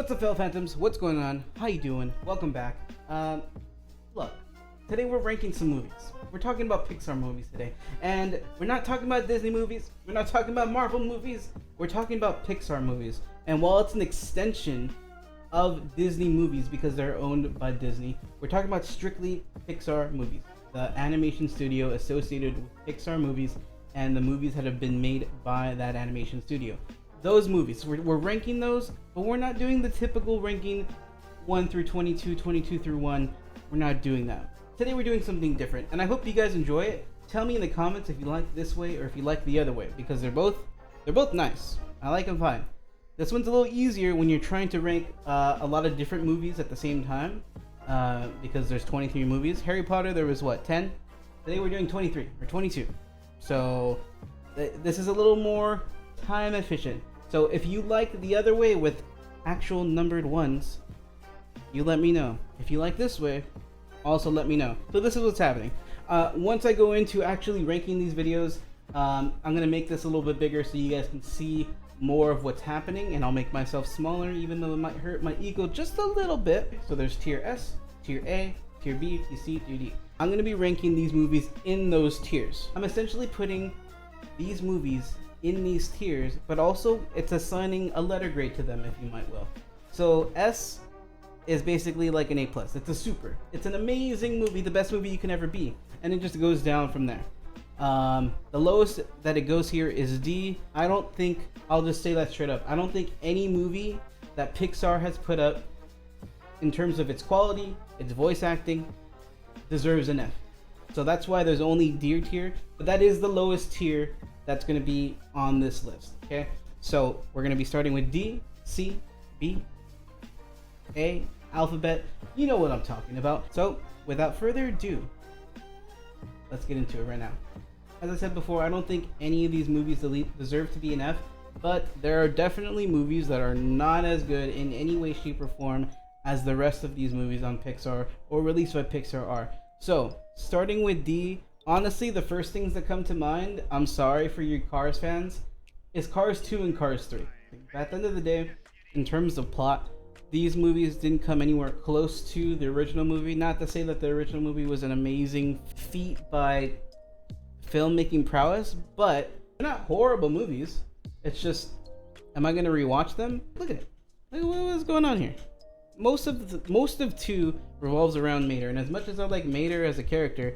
What's up, FellowPhantoms? What's going on? How you doing? Welcome back. Look, today we're ranking some movies. We're talking about Pixar movies today, and we're not talking about Disney movies. We're not talking about Marvel movies. We're talking about Pixar movies. And while it's an extension of Disney movies because they're owned by Disney, we're talking about strictly Pixar movies, the animation studio associated with Pixar movies and the movies that have been made by that animation studio. Those movies, we're ranking those, but we're not doing the typical ranking 1 through 22, 22 through 1. We're not doing that. Today we're doing something different, and I hope you guys enjoy it. Tell me in the comments if you like this way or if you like the other way, because they're both nice. I like them fine. This one's a little easier when you're trying to rank a lot of different movies at the same time, because there's 23 movies. Harry Potter, there was what, 10? Today we're doing 23 or 22. So this is a little more time efficient. So if you like the other way with actual numbered ones, you let me know. If you like this way, also let me know. So this is what's happening. Once I go into actually ranking these videos, I'm gonna make this a little bit bigger so you guys can see more of what's happening, and I'll make myself smaller even though it might hurt my ego just a little bit. So there's tier S, tier A, tier B, tier C, tier D. I'm gonna be ranking these movies in those tiers. I'm essentially putting these movies in these tiers, but also it's assigning a letter grade to them, if you might will. So S is basically like an A+. It's a super. It's an amazing movie, the best movie you can ever be, and it just goes down from there. The lowest that it goes here is D. I don't think, I'll just say that straight up, I don't think any movie that Pixar has put up in terms of its quality, its voice acting, deserves an F. So that's why there's only D tier, but that is the lowest tier that's going to be on this list. Okay, so we're going to be starting with D, C, B, A, alphabet. You know what I'm talking about. So without further ado, let's get into it right now. As I said before, I don't think any of these movies deserve to be an F, but there are definitely movies that are not as good in any way, shape, or form as the rest of these movies on Pixar or released by Pixar are. So starting with D, honestly, the first things that come to mind, I'm sorry for you Cars fans, is Cars 2 and Cars 3. At the end of the day, in terms of plot, these movies didn't come anywhere close to the original movie. Not to say that the original movie was an amazing feat by filmmaking prowess, but they're not horrible movies. It's just, am I going to rewatch them? Look at it. Look at what's going on here. Most of 2 revolves around Mater, and as much as I like Mater as a character,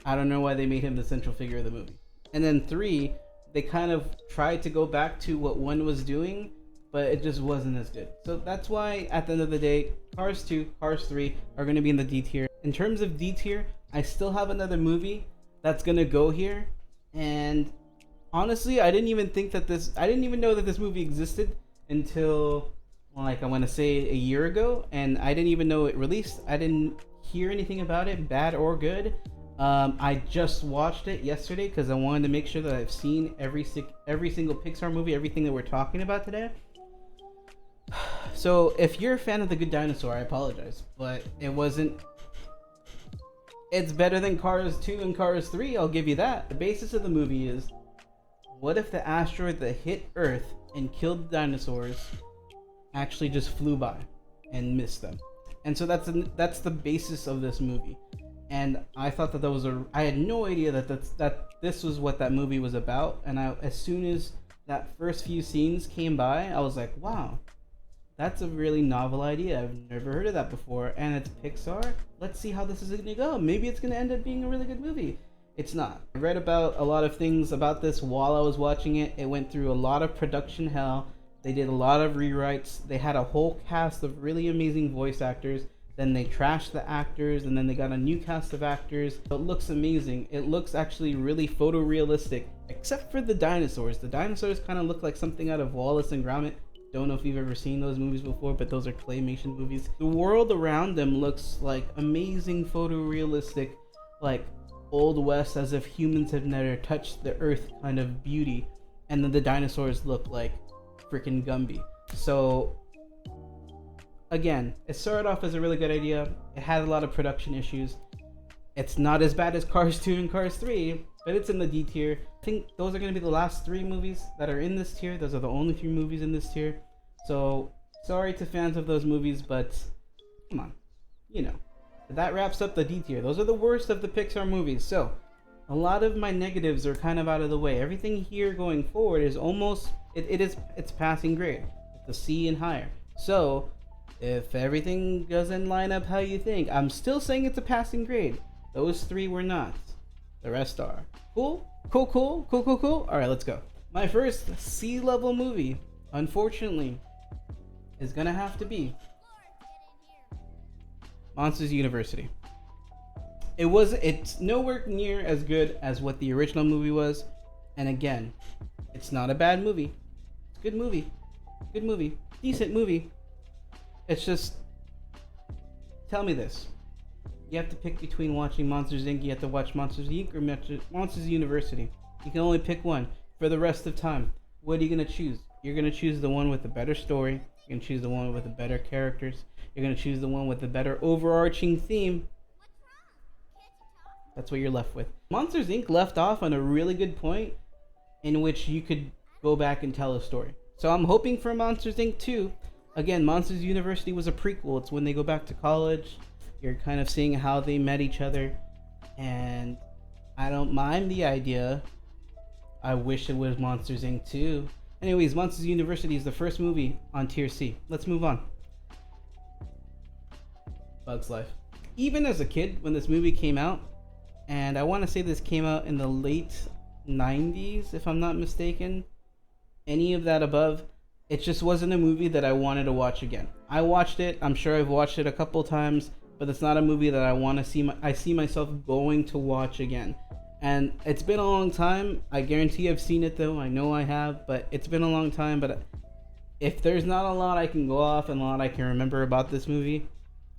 I don't know why they made him the central figure of the movie. And then 3, they kind of tried to go back to what 1 was doing, but it just wasn't as good. So that's why, at the end of the day, Cars 2, Cars 3 are going to be in the D tier. In terms of D tier, I still have another movie that's going to go here. And honestly, I didn't even know that this movie existed until, like, I want to say a year ago. And I didn't even know it released. I didn't hear anything about it, bad or good. I just watched it yesterday because I wanted to make sure that I've seen every single Pixar movie, everything that we're talking about today. So if you're a fan of The Good Dinosaur, I apologize, but it wasn't. It's better than Cars 2 and Cars 3, I'll give you that. The basis of the movie is, what if the asteroid that hit Earth and killed the dinosaurs actually just flew by and missed them? And so that's the basis of this movie. And I thought that I had no idea that this was what that movie was about. And as soon as that first few scenes came by, I was like, wow, that's a really novel idea. I've never heard of that before. And it's Pixar. Let's see how this is going to go. Maybe it's going to end up being a really good movie. It's not. I read about a lot of things about this while I was watching it. It went through a lot of production hell. They did a lot of rewrites. They had a whole cast of really amazing voice actors. Then they trashed the actors, and then they got a new cast of actors. It looks amazing. It looks actually really photorealistic, except for the dinosaurs. The dinosaurs kind of look like something out of Wallace and Gromit. Don't know if you've ever seen those movies before, but those are claymation movies. The world around them looks like amazing photorealistic, like Old West, as if humans have never touched the earth kind of beauty. And then the dinosaurs look like freaking Gumby. So again, it started off as a really good idea. It had a lot of production issues. It's not as bad as Cars 2 and Cars 3, but it's in the D tier. I think those are going to be the last 3 movies that are in this tier. Those are the only 3 movies in this tier. So Sorry to fans of those movies, but come on, you know. That wraps up the D tier. Those are the worst of the Pixar movies. So, a lot of my negatives are kind of out of the way. Everything here going forward is almost it's passing grade. It's a C and higher. So, if everything doesn't line up how you think, I'm still saying it's a passing grade. Those three were not. The rest are. Cool? Cool. Alright, let's go. My first C-level movie, unfortunately, is gonna have to be Monsters University. It's nowhere near as good as what the original movie was. And again, it's not a bad movie. It's a good movie. Good movie. Decent movie. It's just, tell me this. You have to pick between watching Monsters Inc. You have to watch Monsters Inc. or Monsters University. You can only pick one for the rest of time. What are you going to choose? You're going to choose the one with the better story. You're going to choose the one with the better characters. You're going to choose the one with the better overarching theme. That's what you're left with. Monsters Inc. left off on a really good point in which you could go back and tell a story. So I'm hoping for Monsters Inc. 2. Again, Monsters University was a prequel. It's when they go back to college. You're kind of seeing how they met each other. And I don't mind the idea. I wish it was Monsters Inc. 2. Anyways, Monsters University is the first movie on tier C. Let's move on. Bug's Life. Even as a kid, when this movie came out, and I want to say this came out in the late 90s, if I'm not mistaken, any of that above, it just wasn't a movie that I wanted to watch again. I watched it. I'm sure I've watched it a couple times, but it's not a movie that I want to see. I see myself going to watch again. And it's been a long time. I guarantee I've seen it though. I know I have, but it's been a long time. But if there's not a lot I can go off and a lot I can remember about this movie,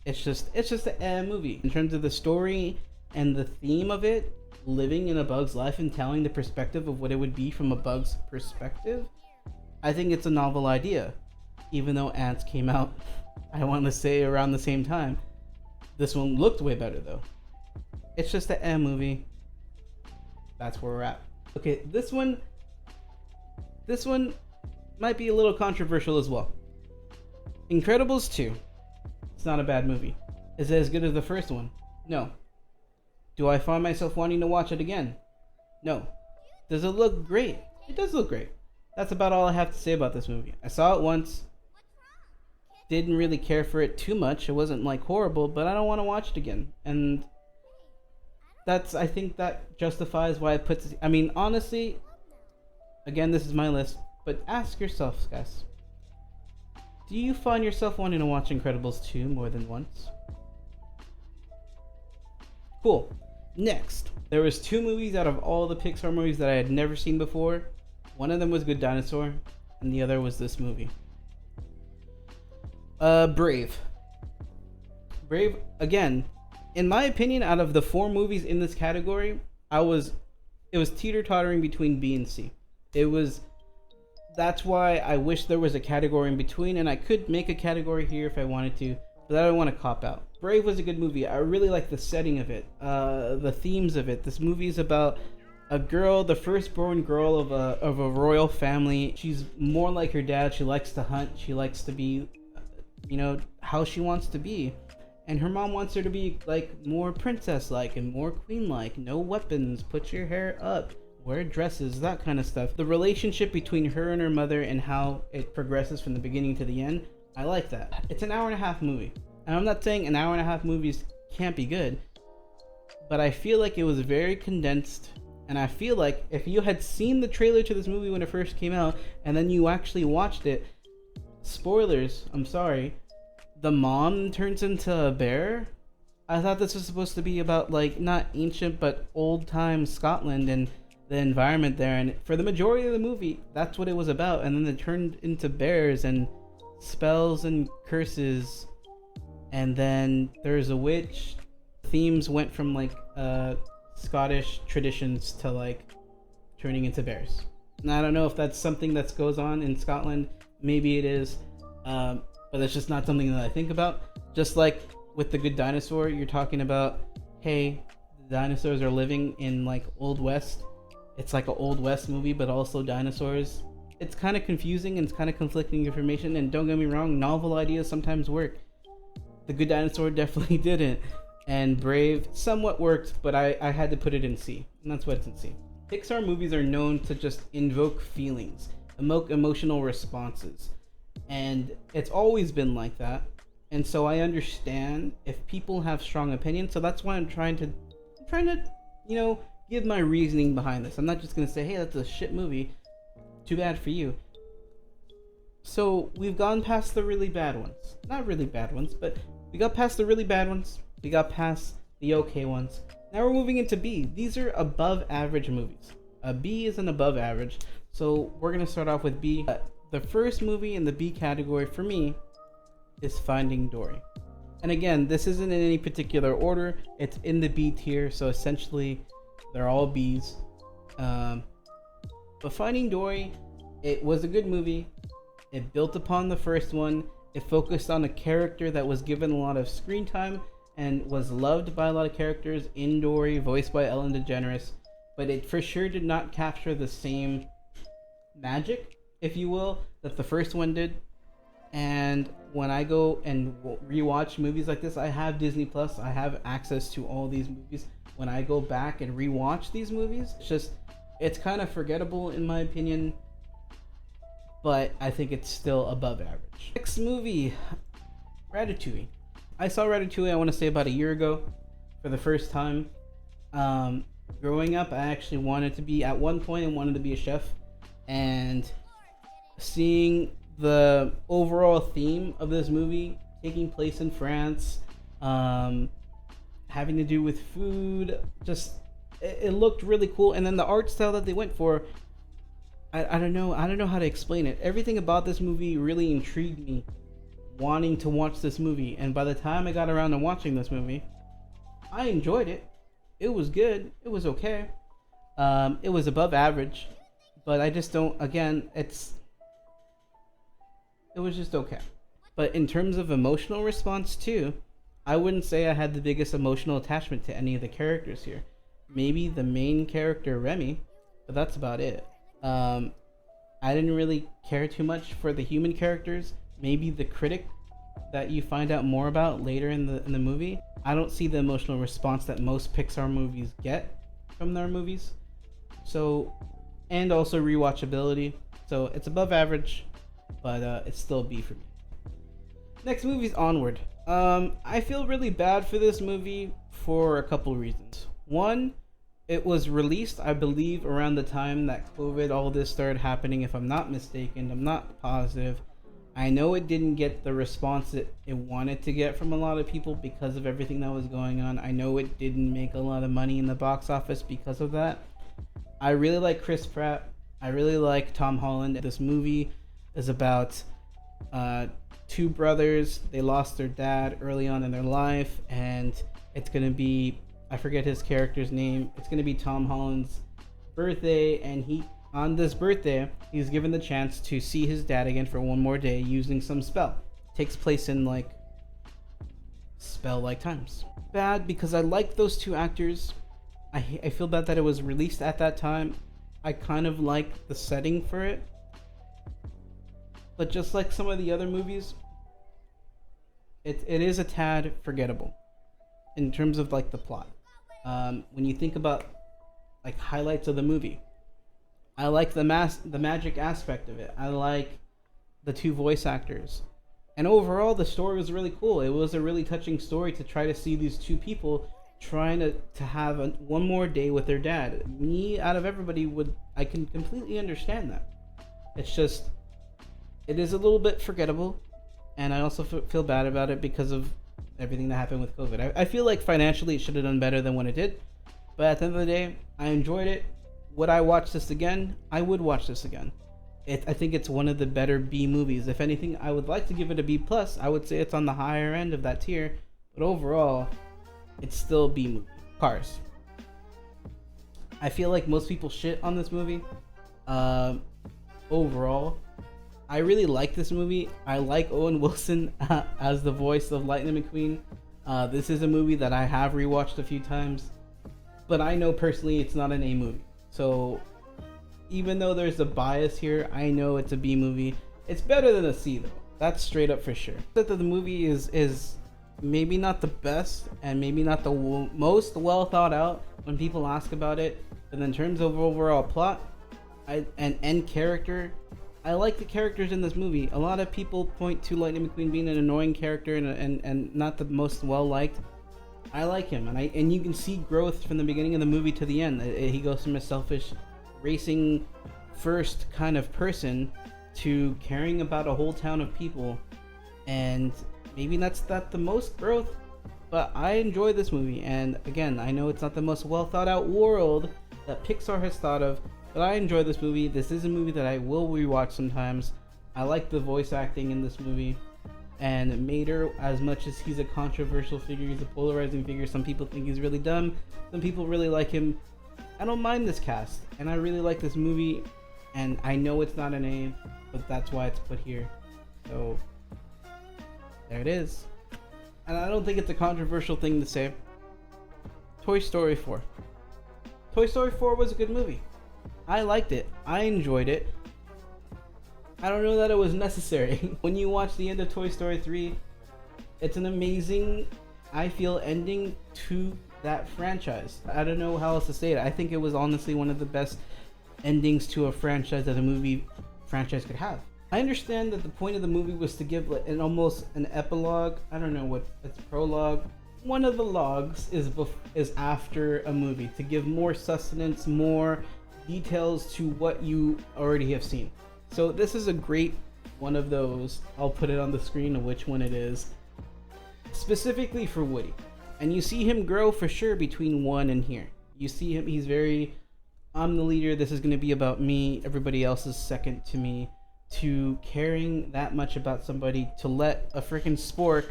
it's just a movie. In terms of the story and the theme of it, living in a bug's life and telling the perspective of what it would be from a bug's perspective, I think it's a novel idea. Even though Ants came out, I want to say around the same time. This one looked way better though. It's just a movie. That's where we're at. Okay, this one might be a little controversial as well. Incredibles 2. It's not a bad movie. Is it as good as the first one? No. Do I find myself wanting to watch it again? No. Does it look great? It does look great. That's about all I have to say about this movie. I saw it once. Didn't really care for it too much. It wasn't like horrible, but I don't want to watch it again. And I think that justifies why I put this. I mean, honestly, again, this is my list, but ask yourself, guys. Do you find yourself wanting to watch Incredibles 2 more than once? Cool. Next, there was 2 movies out of all the Pixar movies that I had never seen before. One of them was Good Dinosaur, and the other was this movie. Brave. Brave, again, in my opinion, out of the 4 movies in this category, it was teeter-tottering between B and C. That's why I wish there was a category in between, and I could make a category here if I wanted to, but I don't want to cop out. Brave was a good movie. I really like the setting of it, the themes of it. This movie is about a girl, the firstborn girl of a royal family. She's more like her dad. She likes to hunt. She likes to be, how she wants to be. And her mom wants her to be like more princess-like and more queen-like. No weapons. Put your hair up. Wear dresses. That kind of stuff. The relationship between her and her mother and how it progresses from the beginning to the end. I like that. It's an hour-and-a-half movie. And I'm not saying an hour-and-a-half movies can't be good, but I feel like it was very condensed. And I feel like if you had seen the trailer to this movie when it first came out, and then you actually watched it, spoilers, I'm sorry, the mom turns into a bear. I thought this was supposed to be about, like, not ancient, but old-time Scotland and the environment there. And for the majority of the movie, that's what it was about. And then they turned into bears and spells and curses. And then there's a witch. Themes went from, like, Scottish traditions to, like, turning into bears. And I don't know if that's something that goes on in Scotland. Maybe it is. But it's just not something that I think about. Just like with The Good Dinosaur, you're talking about, hey, the dinosaurs are living in, like, Old West. It's like an Old West movie, but also dinosaurs. it's kind of confusing and it's kind of conflicting information. And don't get me wrong, novel ideas sometimes work. The Good Dinosaur definitely didn't, and Brave somewhat worked, but I had to put it in C, and that's what it's in C. Pixar movies are known to just invoke feelings, evoke emotional responses, and it's always been like that. And so I understand if people have strong opinions. So that's why I'm trying to, give my reasoning behind this. I'm not just gonna say, hey, that's a shit movie. Too bad for you. So we've gone past the really bad ones. Not really bad ones, but we got past the really bad ones. We got past the okay ones. Now we're moving into B. These are above average movies. A B is an above average. So we're gonna start off with B. The first movie in the B category for me is Finding Dory. And again, this isn't in any particular order. It's in the B tier, so essentially they're all Bs. But Finding Dory, it was a good movie. It built upon the first one. It focused on a character that was given a lot of screen time and was loved by a lot of characters in Dory, voiced by Ellen DeGeneres. But it for sure did not capture the same magic, if you will, that the first one did. And when I go and rewatch movies like this, I have Disney Plus. I have access to all these movies. When I go back and rewatch these movies, it's kind of forgettable in my opinion, but I think it's still above average. Next movie, Ratatouille. I saw Ratatouille, I want to say about a year ago for the first time. Growing up, I actually wanted to be, at one point, I wanted to be a chef. And seeing the overall theme of this movie taking place in France, having to do with food, it looked really cool. And then the art style that they went for, I don't know how to explain it. Everything about this movie really intrigued me, wanting to watch this movie. And by the time I got around to watching this movie, I enjoyed it. It was good. It was okay. It was above average, but I just don't. Again, it was just okay. But in terms of emotional response too, I wouldn't say I had the biggest emotional attachment to any of the characters here. Maybe the main character Remy, but that's about it. I didn't really care too much for the human characters. Maybe the critic that you find out more about later in the movie. I don't see the emotional response that most Pixar movies get from their movies. So, and also rewatchability. So it's above average, but it's still B for me. Next movie is Onward. I feel really bad for this movie for a couple reasons. One, it was released, I believe, around the time that COVID, all this started happening, if I'm not mistaken. I'm not positive. I know it didn't get the response that it wanted to get from a lot of people because of everything that was going on. I know it didn't make a lot of money in the box office because of that. I really like Chris Pratt. I really like Tom Holland. This movie is about two brothers. They lost their dad early on in their life, and it's going to be, I forget his character's name. It's going to be Tom Holland's birthday, and on this birthday, he's given the chance to see his dad again for one more day using some spell. Takes place in spell-like times. Bad because I like those two actors. I feel bad that it was released at that time. I kind of like the setting for it. But just like some of the other movies, it is a tad forgettable in terms of the plot. When you think about highlights of the movie, I like the magic aspect of it. I like the two voice actors. And overall, the story was really cool. It was a really touching story to try to see these two people trying to have one more day with their dad. Me, out of everybody, I can completely understand that. It's just, it is a little bit forgettable. And I also feel bad about it because of everything that happened with COVID. I feel like financially it should have done better than what it did. But at the end of the day, I enjoyed it. Would I watch this again? I would watch this again. I think it's one of the better B movies. If anything, I would like to give it a B+. I would say it's on the higher end of that tier. But overall, it's still B movie. Cars. I feel like most people shit on this movie. Overall, I really like this movie. I like Owen Wilson as the voice of Lightning McQueen. This is a movie that I have rewatched a few times. But I know personally it's not an A movie. So Even though there's a bias here, I know it's a B movie. It's better than a C though. That's straight up for sure. That the movie is maybe not the best and maybe not the most well thought out when people ask about it, but in terms of overall plot and end character, I like the characters in this movie. A lot of people point to Lightning McQueen being an annoying character and not the most well liked. I like him, and you can see growth from the beginning of the movie to the end. He goes from a selfish, racing first kind of person to caring about a whole town of people, and maybe that's not the most growth, but I enjoy this movie. And again, I know it's not the most well thought out world that Pixar has thought of, but I enjoy this movie. This is a movie that I will rewatch sometimes. I like the voice acting in this movie. And Mater, as much as he's a controversial figure, he's a polarizing figure, some people think he's really dumb, some people really like him. I don't mind this cast, and I really like this movie, and I know it's not an A, but that's why it's put here. So, there it is. And I don't think it's a controversial thing to say. Toy Story 4. Toy Story 4 was a good movie. I liked it. I enjoyed it. I don't know that it was necessary. When you watch the end of Toy Story 3, it's an amazing, I feel, ending to that franchise. I don't know how else to say it. I think it was honestly one of the best endings to a franchise that a movie franchise could have. I understand that the point of the movie was to give an almost an epilogue. I don't know what it's, prologue. One of the logs is after a movie to give more sustenance, more details to what you already have seen. So this is a great one of those. I'll put it on the screen of which one it is. Specifically for Woody. And you see him grow for sure between 1 and here. You see him, he's very, I'm the leader, this is going to be about me, everybody else is second to me, to caring that much about somebody to let a freaking spork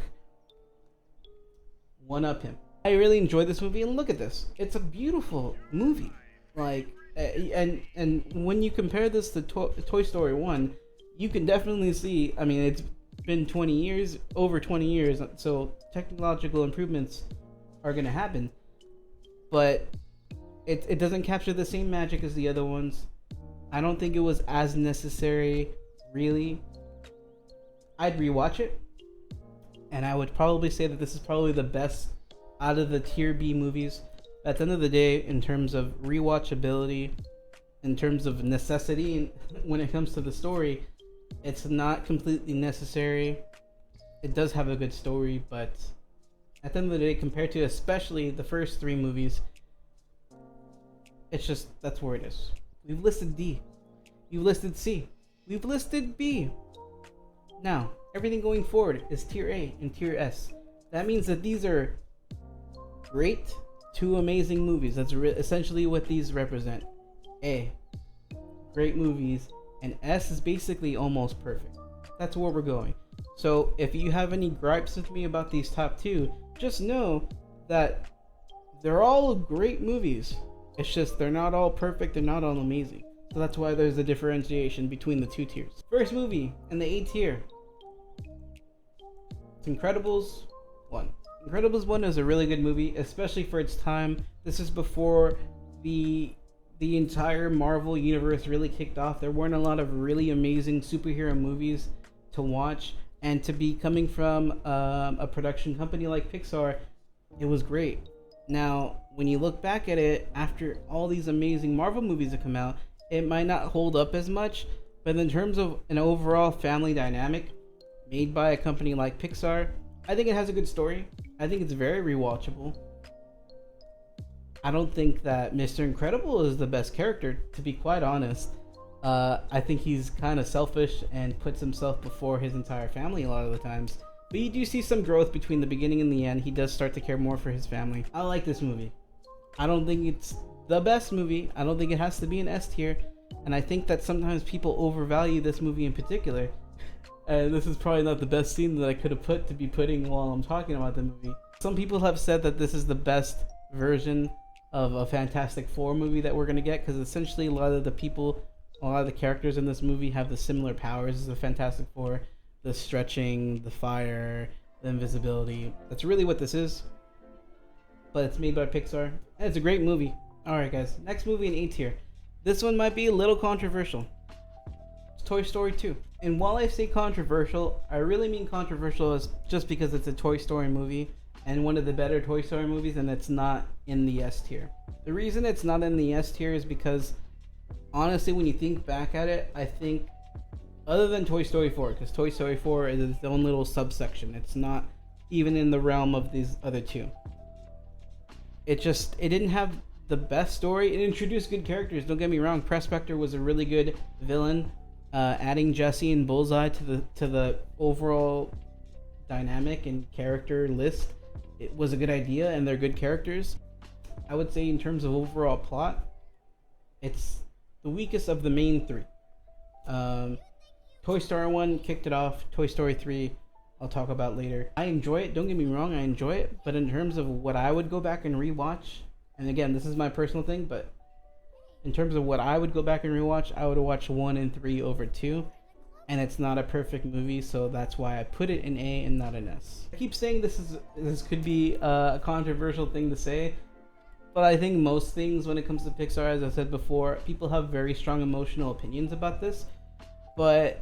one up him. I really enjoyed this movie, and look at this. It's a beautiful movie. Like, and when you compare this to Toy Story 1, you can definitely see, I mean, it's been 20 years, over 20 years, so technological improvements are going to happen, but it doesn't capture the same magic as the other ones. I don't think it was as necessary, really. I'd rewatch it, and I would probably say that this is probably the best out of the tier B movies. At the end of the day, in terms of rewatchability, in terms of necessity, when it comes to the story, it's not completely necessary. It does have a good story, but at the end of the day, compared to especially the first 3 movies, it's just, that's where it is. We've listed D. You've listed C. We've listed B. Now, everything going forward is tier A and tier S. That means that these are great, 2 amazing movies. That's essentially what these represent. A, great movies, and S is basically almost perfect. That's where we're going. So if you have any gripes with me about these top 2, just know that they're all great movies. It's just they're not all perfect, they're not all amazing. So that's why there's a differentiation between the 2 tiers. First movie in the A tier, it's Incredibles 1. Incredibles 1 is a really good movie, especially for its time. This is before the entire Marvel universe really kicked off. There weren't a lot of really amazing superhero movies to watch, and to be coming from a production company like Pixar, it was great. Now, when you look back at it, after all these amazing Marvel movies that come out, it might not hold up as much, but in terms of an overall family dynamic made by a company like Pixar, I think it has a good story. I think it's very rewatchable. I don't think that Mr. Incredible is the best character, to be quite honest. I think he's kind of selfish and puts himself before his entire family a lot of the times. But you do see some growth between the beginning and the end. He does start to care more for his family. I like this movie. I don't think it's the best movie. I don't think it has to be an S tier. And I think that sometimes people overvalue this movie in particular. And this is probably not the best scene that I could have put to be putting while I'm talking about the movie. Some people have said that this is the best version of a Fantastic Four movie that we're going to get, because essentially a lot of the characters in this movie have the similar powers as the Fantastic Four. The stretching, the fire, the invisibility. That's really what this is. But it's made by Pixar. And it's a great movie. Alright guys, next movie in A tier. This one might be a little controversial. It's Toy Story 2. And while I say controversial, I really mean controversial as just because it's a Toy Story movie and one of the better Toy Story movies, and it's not in the S tier. The reason it's not in the S tier is because, honestly, when you think back at it, I think, other than Toy Story 4, because Toy Story 4 is its own little subsection. It's not even in the realm of these other two. It didn't have the best story. It introduced good characters, don't get me wrong. Prospector was a really good villain. Adding Jesse and Bullseye to the overall dynamic and character list, it was a good idea, and they're good characters. I would say in terms of overall plot, it's the weakest of the main three. Toy Story 1 kicked it off. Toy Story 3 I'll talk about later. I enjoy it, don't get me wrong, I enjoy it, but in terms of what I would go back and rewatch, and again, this is my personal thing, but in terms of what I would go back and rewatch, I would watch 1 and 3 over 2, and it's not a perfect movie, so that's why I put it in A and not an S. I keep saying this could be a controversial thing to say, but I think most things when it comes to Pixar, as I said before, people have very strong emotional opinions about this, but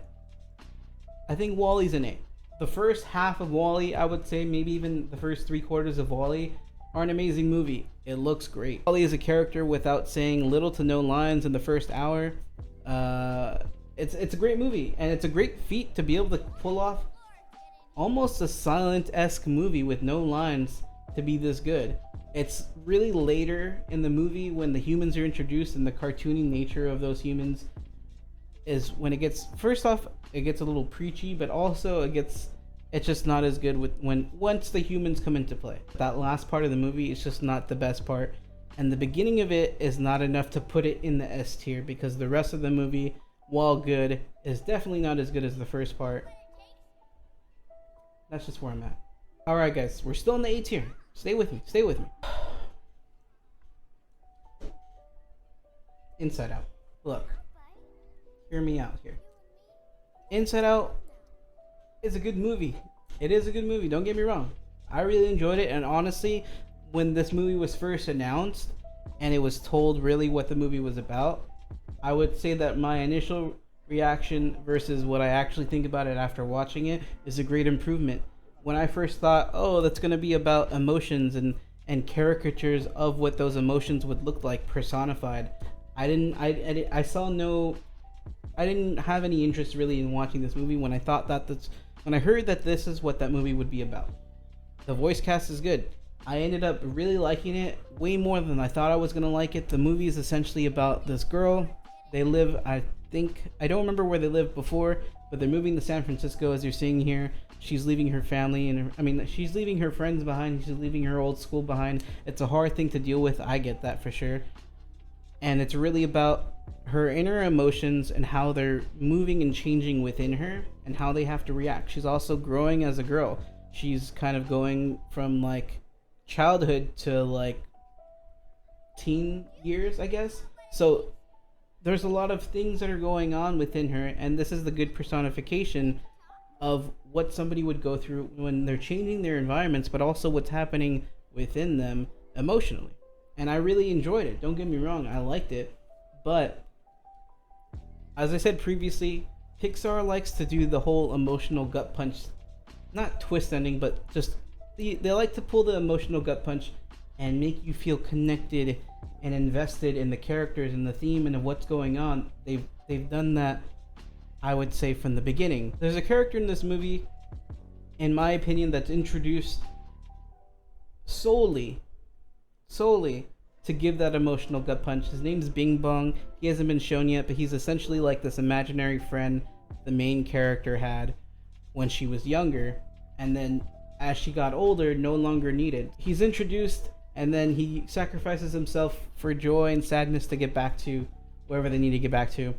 I think WALL-E's an A. The first half of WALL-E, I would say maybe even the first 3/4 of WALL-E, are an amazing movie. It looks great. WALL-E is a character without saying little to no lines in the first hour. It's a great movie, and it's a great feat to be able to pull off almost a Silent-esque movie with no lines to be this good. It's really later in the movie when the humans are introduced, and the cartoony nature of those humans is when it gets, first off, it gets a little preachy, but also it's just not as good once the humans come into play. That last part of the movie is just not the best part, and the beginning of it is not enough to put it in the S tier, because the rest of the movie, while good, is definitely not as good as the first part. That's just where I'm at. Alright guys, we're still in the A tier. Stay with me. Inside Out. Look, hear me out here. Inside Out is a good movie. It is a good movie, don't get me wrong. I really enjoyed it, and honestly, when this movie was first announced and it was told really what the movie was about, I would say that my initial reaction versus what I actually think about it after watching it is a great improvement. When I first thought, oh, that's going to be about emotions and caricatures of what those emotions would look like personified, I didn't have any interest really in watching this movie when I heard that this is what that movie would be about. The voice cast is good. I ended up really liking it way more than I thought I was going to like it. The movie is essentially about this girl. They live, I don't remember where they lived before, but they're moving to San Francisco, as you're seeing here. She's leaving her family, and she's leaving her friends behind. She's leaving her old school behind. It's a hard thing to deal with. I get that for sure. And it's really about her inner emotions and how they're moving and changing within her and how they have to react. She's also growing as a girl. She's kind of going from like childhood to like teen years, I guess. So there's a lot of things that are going on within her, and this is the good personification of what somebody would go through when they're changing their environments, but also what's happening within them emotionally. And I really enjoyed it. Don't get me wrong, I liked it. But as I said previously, Pixar likes to do the whole emotional gut punch, not twist ending, but just they like to pull the emotional gut punch and make you feel connected and invested in the characters and the theme and of what's going on. They've done that, I would say, from the beginning. There's a character in this movie, in my opinion, that's introduced solely to give that emotional gut punch. His name's Bing Bong. He hasn't been shown yet, but he's essentially like this imaginary friend the main character had when she was younger, and then as she got older, no longer needed. He's introduced, and then he sacrifices himself for joy and sadness to get back to wherever they need to get back to.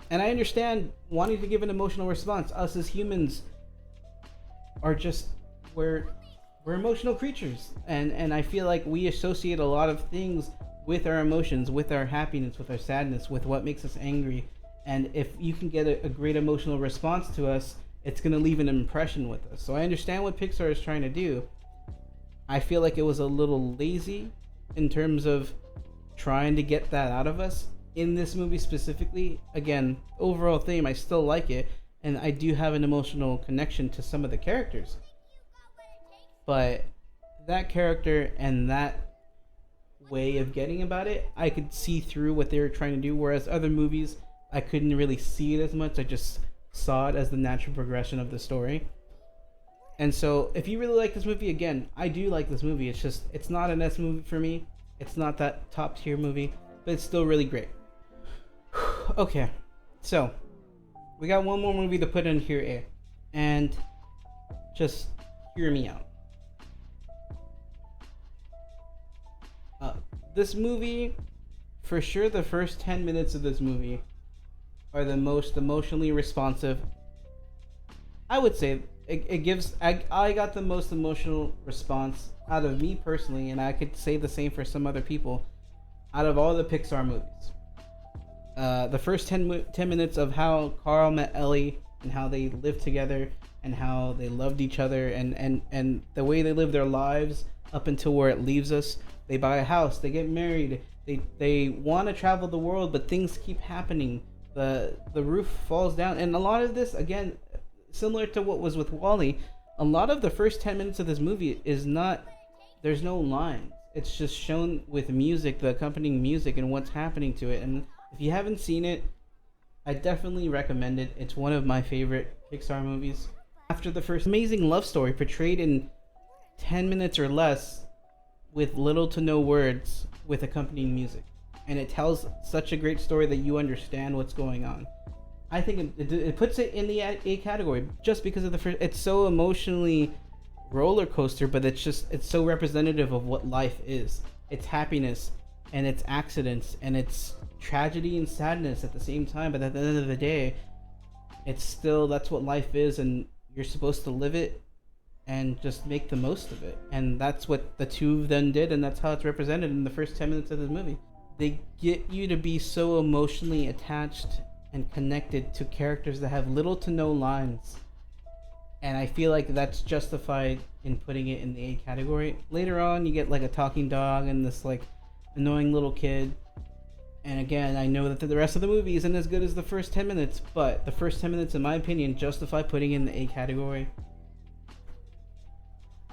And I understand wanting to give an emotional response. Us as humans are just, we're emotional creatures, and I feel like we associate a lot of things with our emotions, with our happiness, with our sadness, with what makes us angry. And if you can get a great emotional response to us, it's going to leave an impression with us. So I understand what Pixar is trying to do. I feel like it was a little lazy in terms of trying to get that out of us in this movie specifically. Again, overall theme, I still like it, and I do have an emotional connection to some of the characters. But that character and that way of getting about it, I could see through what they were trying to do, whereas other movies, I couldn't really see it as much. I just saw it as the natural progression of the story. And so, if you really like this movie, again, I do like this movie. It's just, it's not an S movie for me. It's not that top tier movie, but it's still really great. Okay, so we got one more movie to put in here, and just hear me out. This movie, for sure, the first 10 minutes of this movie are the most emotionally responsive. I would say it gives. I got the most emotional response out of me personally, and I could say the same for some other people, out of all the Pixar movies. The first 10 minutes of how Carl met Ellie and how they lived together and how they loved each other and the way they live their lives up until where it leaves us. They buy a house, they get married, they want to travel the world, but things keep happening. The roof falls down, and a lot of this, again, similar to what was with WALL-E, a lot of the first 10 minutes of this movie is not, there's no lines. It's just shown with music, the accompanying music, and what's happening to it. And if you haven't seen it, I definitely recommend it. It's one of my favorite Pixar movies. After the first amazing love story portrayed in 10 minutes or less with little to no words with accompanying music. And it tells such a great story that you understand what's going on. I think it puts it in the A category just because of the first. It's so emotionally roller coaster, but it's so representative of what life is. It's happiness and it's accidents and it's tragedy and sadness at the same time. But at the end of the day, it's still, that's what life is, and you're supposed to live it and just make the most of it. And that's what the two of them did, and that's how it's represented in the first 10 minutes of this movie. They get you to be so emotionally attached and connected to characters that have little to no lines. And I feel like that's justified in putting it in the A category. Later on, you get like a talking dog and this like annoying little kid. And again, I know that the rest of the movie isn't as good as the first 10 minutes, but the first 10 minutes, in my opinion, justify putting in the A category.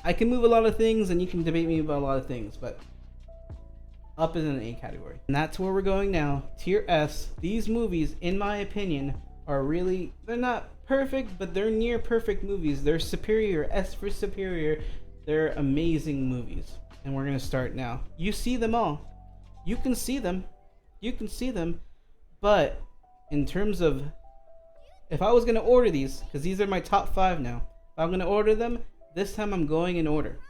I can move a lot of things, and you can debate me about a lot of things, but Up is in an A category. And that's where we're going now. Tier S. These movies, in my opinion, are really, they're not perfect, but they're near perfect movies. They're superior. S for superior. They're amazing movies. And we're going to start now. You see them all. You can see them. You can see them. But in terms of, if I was going to order these, because these are my top 5 now, if I'm going to order them, this time I'm going in order.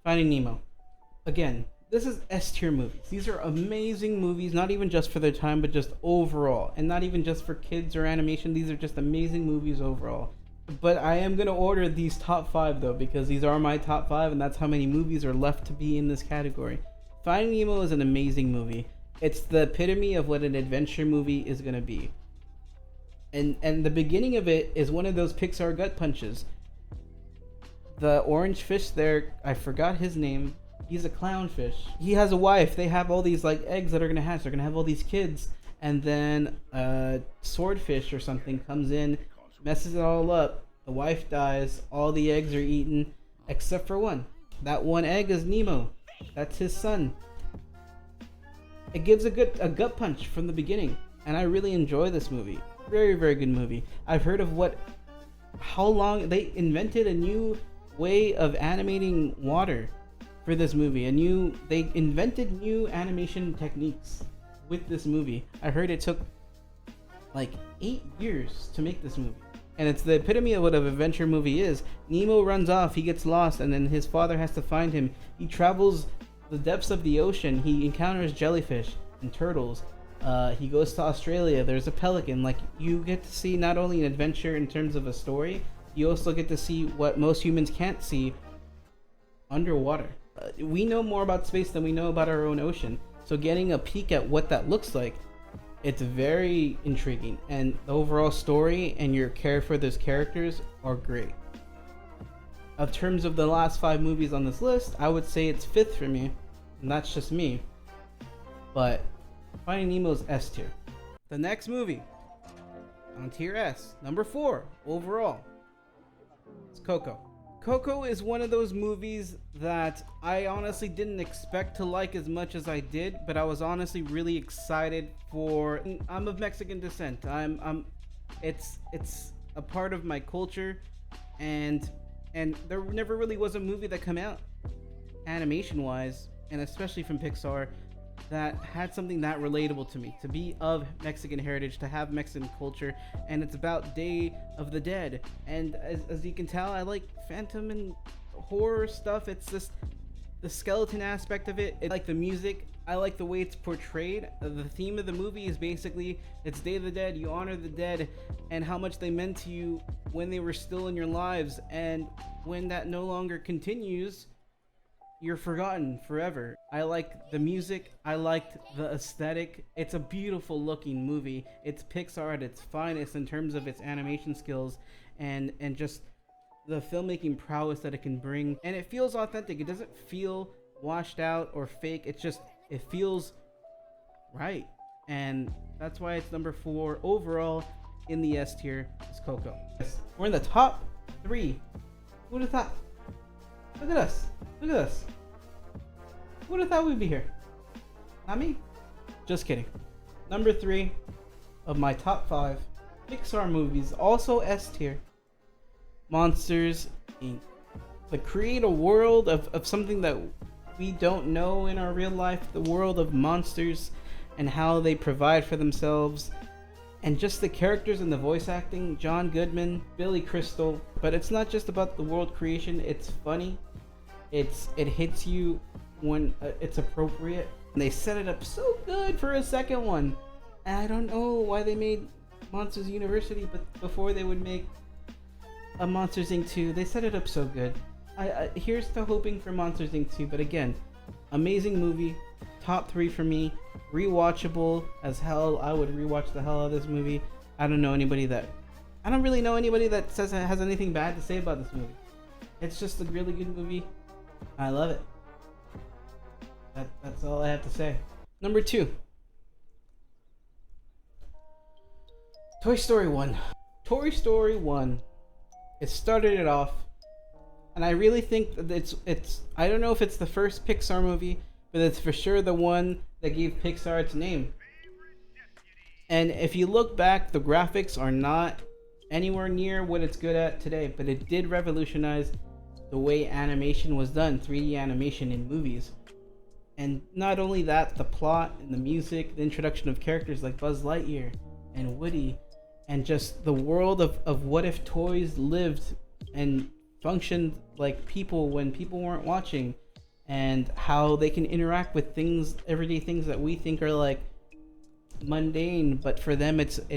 Finding Nemo. Again, this is S tier movies. These are amazing movies, not even just for their time, but just overall. And not even just for kids or animation. These are just amazing movies overall. But I am going to order these top 5 though, because these are my top 5, and that's how many movies are left to be in this category. Finding Nemo is an amazing movie. It's the epitome of what an adventure movie is going to be. And the beginning of it is one of those Pixar gut punches. The orange fish there, I forgot his name. He's a clownfish. He has a wife. They have all these like eggs that are gonna hatch. They're gonna have all these kids. And then a swordfish or something comes in, messes it all up. The wife dies. All the eggs are eaten except for one. That one egg is Nemo. That's his son. It gives a gut punch from the beginning, and I really enjoy this movie. Very, very good movie. I've heard of how long they invented a new way of animating water for this movie. They invented new animation techniques with this movie. I heard it took like 8 years to make this movie. And it's the epitome of what an adventure movie is. Nemo runs off, he gets lost, and then his father has to find him. He travels the depths of the ocean. He encounters jellyfish and turtles. He goes to Australia. There's a pelican. Like, you get to see not only an adventure in terms of a story, you also get to see what most humans can't see underwater. We know more about space than we know about our own ocean. So getting a peek at what that looks like, it's very intriguing. And the overall story and your care for those characters are great. In terms of the last 5 movies on this list, I would say it's 5th for me. and that's just me. But Finding Nemo's S tier. The next movie on tier S, number 4 overall, it's Coco. Coco is one of those movies that I honestly didn't expect to like as much as I did, but I was honestly really excited for. I'm of Mexican descent. It's a part of my culture, and there never really was a movie that came out animation wise, and especially from Pixar, that had something that relatable to me, to be of Mexican heritage, to have Mexican culture. And it's about Day of the Dead, and as you can tell, I like phantom and horror stuff. It's just the skeleton aspect of it. I like the music, I like the way it's portrayed. The theme of the movie is basically, it's Day of the Dead, you honor the dead and how much they meant to you when they were still in your lives, and when that no longer continues, you're forgotten forever. I like the music, I liked the aesthetic. It's a beautiful looking movie. It's Pixar at its finest in terms of its animation skills and just the filmmaking prowess that it can bring. And it feels authentic. It doesn't feel washed out or fake. It feels right. And that's why it's number 4 overall in the S tier is Coco. We're in the top 3. Who would have thought? Look at us. Look at us. Who would have thought we'd be here? Not me. Just kidding. Number 3 of my top 5 Pixar movies, also S tier, Monsters Inc. To create a world of something that we don't know in our real life, the world of monsters and how they provide for themselves, and just the characters and the voice acting, John Goodman, Billy Crystal. But it's not just about the world creation, it's funny. It hits you when it's appropriate. And they set it up so good for a second one. And I don't know why they made Monsters University, but before they would make a Monsters Inc. 2, they set it up so good. Here's to hoping for Monsters Inc. 2, but again, amazing movie, top 3 for me, rewatchable as hell. I would rewatch the hell out of this movie. I don't really know anybody that says it has anything bad to say about this movie. It's just a really good movie. I love it. That's all I have to say. Number 2. Toy Story 1. Toy Story 1. It started it off. And I really think that it's I don't know if it's the first Pixar movie, but it's for sure the one that gave Pixar its name. And if you look back, the graphics are not anywhere near what it's good at today, but it did revolutionize the way animation was done, 3D animation in movies. And not only that, the plot and the music, the introduction of characters like Buzz Lightyear and Woody, and just the world of what if toys lived and functioned like people when people weren't watching, and how they can interact with things, everyday things that we think are like mundane, but for them it's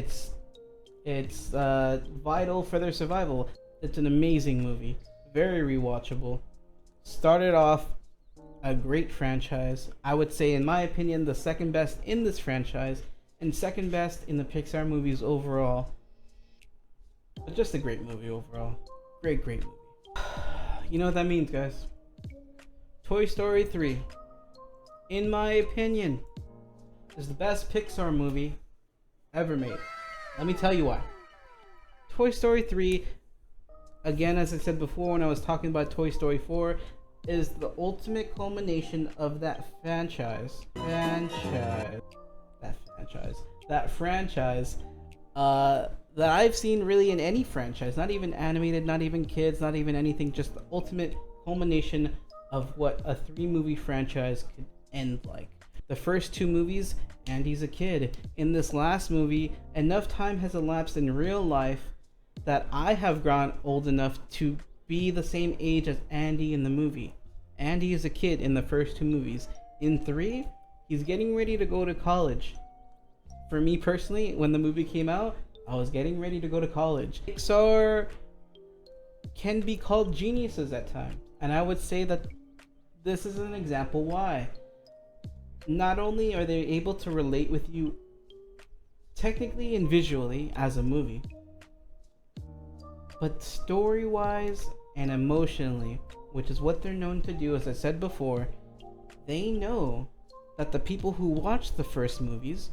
vital for their survival. It's an amazing movie, very rewatchable. Started off a great franchise. I would say, in my opinion, the second best in this franchise and second best in the Pixar movies overall. But just a great movie overall. Great movie. You know what that means, guys. Toy Story 3, in my opinion, is the best Pixar movie ever made. Let me tell you why. Toy Story 3, again, as I said before when I was talking about Toy Story 4, is the ultimate culmination of that franchise that I've seen really in any franchise, not even animated, not even kids, not even anything, just the ultimate culmination of what a 3-movie franchise could end like. The first 2 movies, Andy's a kid. In this last movie, enough time has elapsed in real life that I have grown old enough to be the same age as Andy in the movie. Andy is a kid in the first 2 movies. In 3, he's getting ready to go to college. For me personally, when the movie came out, I was getting ready to go to college. Pixar can be called geniuses at times, and I would say that this is an example why. Not only are they able to relate with you technically and visually as a movie, but story-wise and emotionally, which is what they're known to do, as I said before, they know that the people who watched the first movies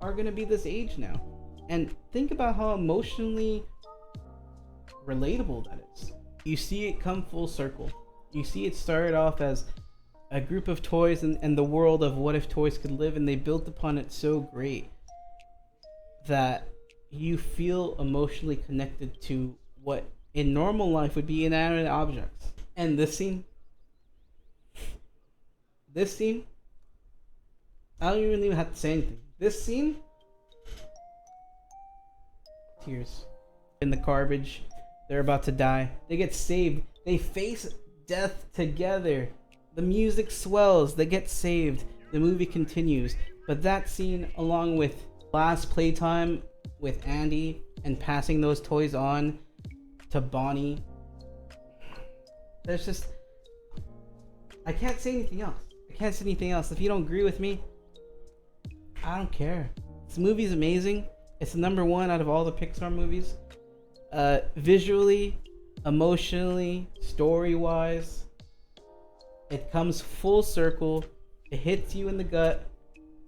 are gonna be this age now. And think about how emotionally relatable that is. You see it come full circle. You see it started off as a group of toys and the world of what if toys could live, and they built upon it so great that you feel emotionally connected to what in normal life would be inanimate objects. And this scene, I don't even have to say anything. This scene, tears. In the garbage, they're about to die. They get saved. They face death together. The music swells. They get saved. The movie continues. But that scene, along with last playtime with Andy and passing those toys on to Bonnie, there's just, I can't say anything else. If you don't agree with me, I don't care. This movie's amazing. It's the number one out of all the Pixar movies. Visually, emotionally, story-wise, it comes full circle. It hits you in the gut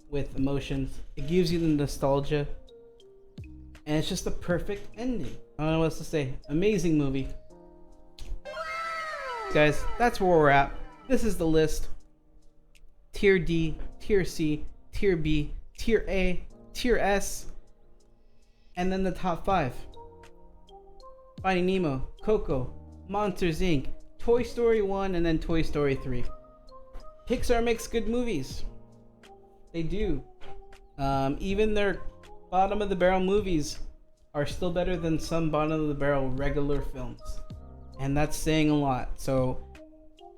with emotions. It gives you the nostalgia. And it's just the perfect ending. I don't know what else to say. Amazing movie. Guys, that's where we're at. This is the list. Tier D, Tier C, Tier B, Tier A, Tier S, and then the top 5. Finding Nemo, Coco, Monsters Inc., Toy Story 1, and then Toy Story 3. Pixar makes good movies. They do. Even their bottom of the barrel movies are still better than some bottom of the barrel regular films. And that's saying a lot. So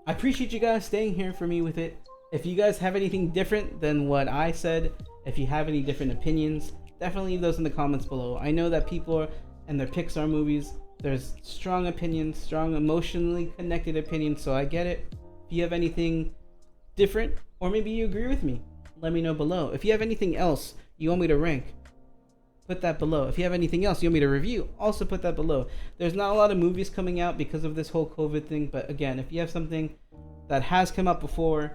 I appreciate you guys staying here for me with it. If you guys have anything different than what I said, if you have any different opinions, definitely leave those in the comments below. I know that people are, and their Pixar movies, there's strong opinions, strong emotionally connected opinions, so I get it. If you have anything different, or maybe you agree with me, let me know below. If you have anything else you want me to rank, put that below. If you have anything else you want me to review, also put that below. There's not a lot of movies coming out because of this whole COVID thing, but again, if you have something that has come out before,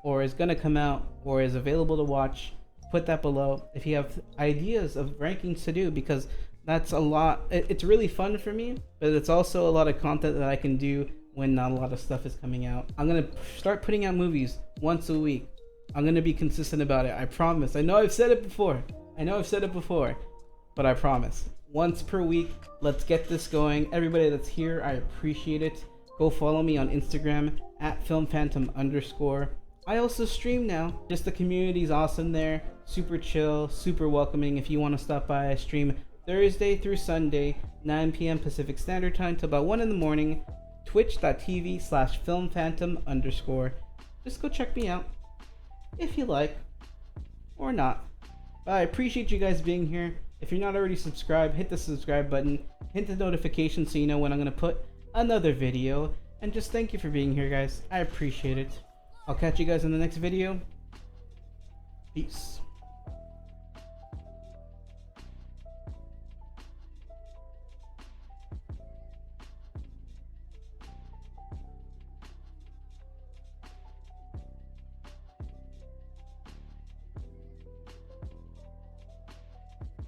or is gonna come out, or is available to watch, put that below. If you have ideas of rankings to do, because that's a lot. It's really fun for me, but it's also a lot of content that I can do when not a lot of stuff is coming out. I'm gonna start putting out movies once a week. I'm gonna be consistent about it. I promise. I know I've said it before, but I promise. Once per week. Let's get this going. Everybody that's here, I appreciate it. Go follow me on Instagram at FilmPhantom_. I also stream now. Just the community's awesome there. Super chill, super welcoming. If you want to stop by, I stream Thursday through Sunday, 9 p.m. Pacific Standard Time till about 1 in the morning. Twitch.tv/FilmPhantom_. Just go check me out if you like, or not. But I appreciate you guys being here. If you're not already subscribed, hit the subscribe button, hit the notification so you know when I'm going to put another video. And just thank you for being here, guys. I appreciate it. I'll catch you guys in the next video. Peace.